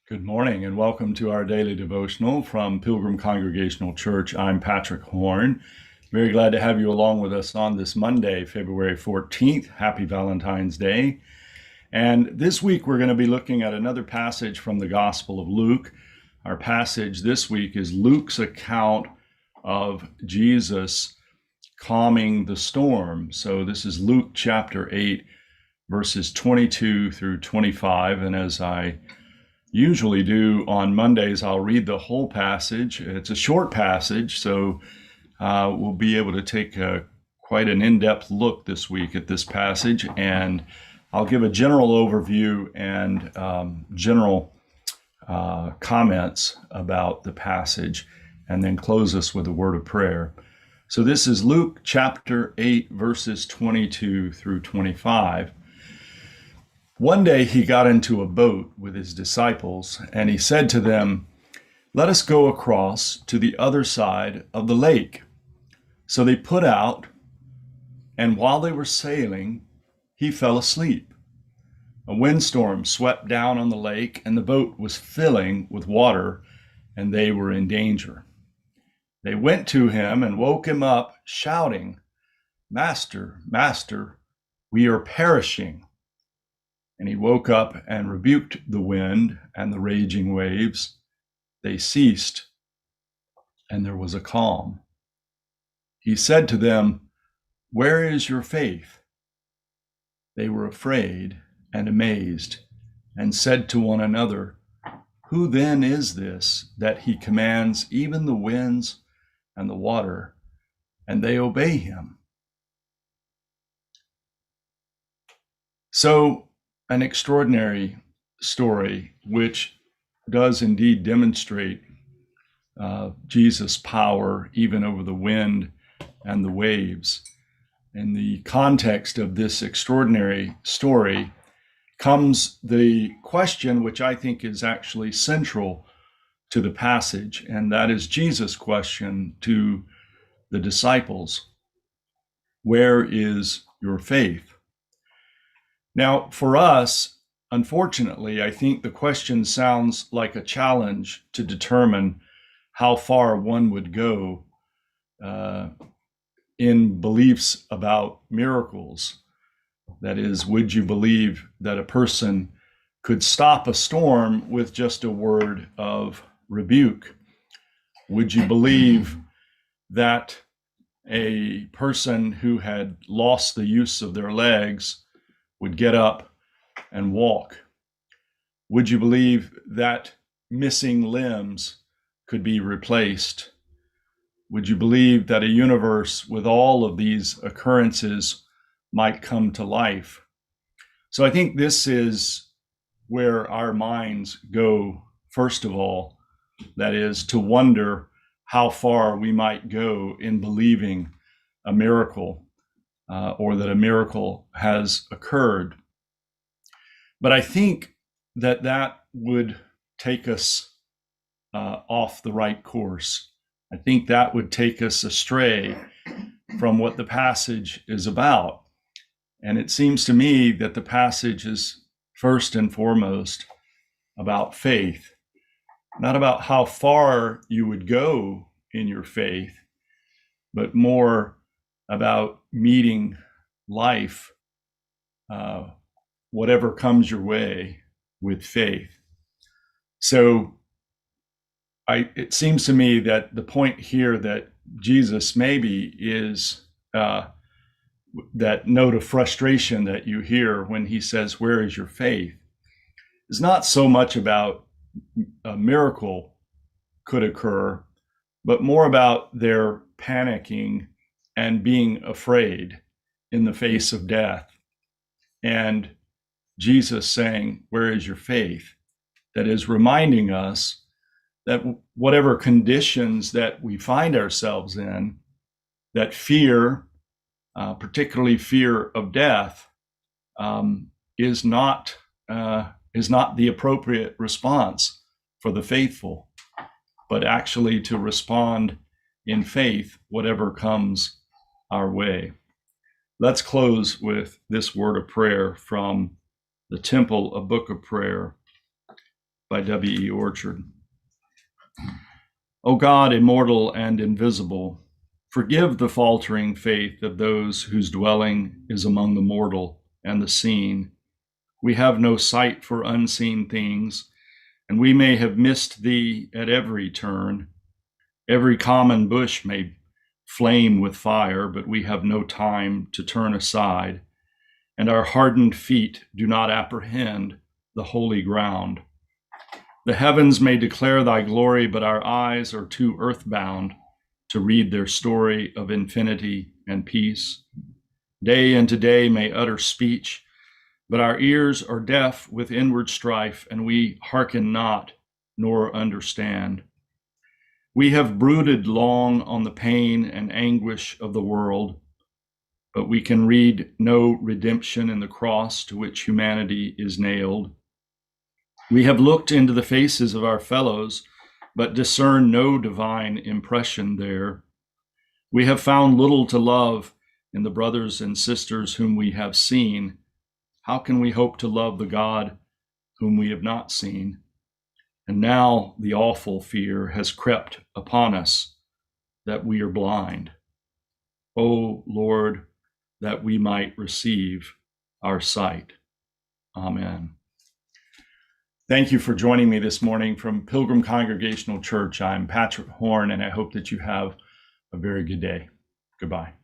Good morning and welcome to our daily devotional from Pilgrim Congregational Church. I'm Patrick Horn. Very glad to have you along with us on this Monday, February 14th. Happy Valentine's Day. And this week we're going to be looking at another passage from the Gospel of Luke. Our passage this week is Luke's account of Jesus calming the storm. So this is Luke chapter 8, verses 22 through 25. And as I usually do on Mondays, I'll read the whole passage. It's a short passage, so we'll be able to take quite an in-depth look this week at this passage, and I'll give a general overview and general comments about the passage, and then close us with a word of prayer. So this is Luke chapter 8, verses 22 through 25. One day he got into a boat with his disciples, and he said to them, "Let us go across to the other side of the lake." So they put out, and while they were sailing, he fell asleep. A windstorm swept down on the lake, and the boat was filling with water, and they were in danger. They went to him and woke him up, shouting, "Master, Master, we are perishing." And he woke up and rebuked the wind and the raging waves. They ceased, and there was a calm. He said to them, "Where is your faith?" They were afraid and amazed, and said to one another, "Who then is this that he commands even the winds and the water, and they obey him?" So, an extraordinary story, which does indeed demonstrate Jesus' power even over the wind and the waves. In the context of this extraordinary story comes the question, which I think is actually central to the passage, and that is Jesus' question to the disciples: "Where is your faith?" Now, for us, unfortunately, I think the question sounds like a challenge to determine how far one would go in beliefs about miracles. That is, would you believe that a person could stop a storm with just a word of rebuke? Would you believe that a person who had lost the use of their legs would get up and walk? Would you believe that missing limbs could be replaced? Would you believe that a universe with all of these occurrences might come to life? So I think this is where our minds go, first of all, that is, to wonder how far we might go in believing a miracle, or that a miracle has occurred. But I think that would take us off the right course. I think that would take us astray from what the passage is about. And it seems to me that the passage is first and foremost about faith, not about how far you would go in your faith, but more about meeting life, whatever comes your way, with faith. So it seems to me that the point here that Jesus maybe is that note of frustration that you hear when he says, "Where is your faith?" is not so much about a miracle could occur, but more about their panicking and being afraid in the face of death. And Jesus saying, "Where is your faith?" That is reminding us that whatever conditions that we find ourselves in, that fear, particularly fear of death, is not the appropriate response for the faithful, but actually to respond in faith, whatever comes our way. Let's close with this word of prayer from the temple, a book of prayer. by W.E. Orchard. O God, immortal and invisible, forgive the faltering faith of those whose dwelling is among the mortal and the seen. We have no sight for unseen things, and we may have missed thee at every turn. Every common bush may flame with fire, but we have no time to turn aside, and our hardened feet do not apprehend the holy ground. The heavens may declare thy glory, but our eyes are too earthbound to read their story of infinity and peace. Day into day may utter speech, but our ears are deaf with inward strife, and we hearken not nor understand. We have brooded long on the pain and anguish of the world, but we can read no redemption in the cross to which humanity is nailed. We have looked into the faces of our fellows, but discern no divine impression there. We have found little to love in the brothers and sisters whom we have seen. How can we hope to love the God whom we have not seen? And now the awful fear has crept upon us that we are blind. O Lord, that we might receive our sight. Amen. Thank you for joining me this morning from Pilgrim Congregational Church. I'm Patrick Horn, and I hope that you have a very good day. Goodbye.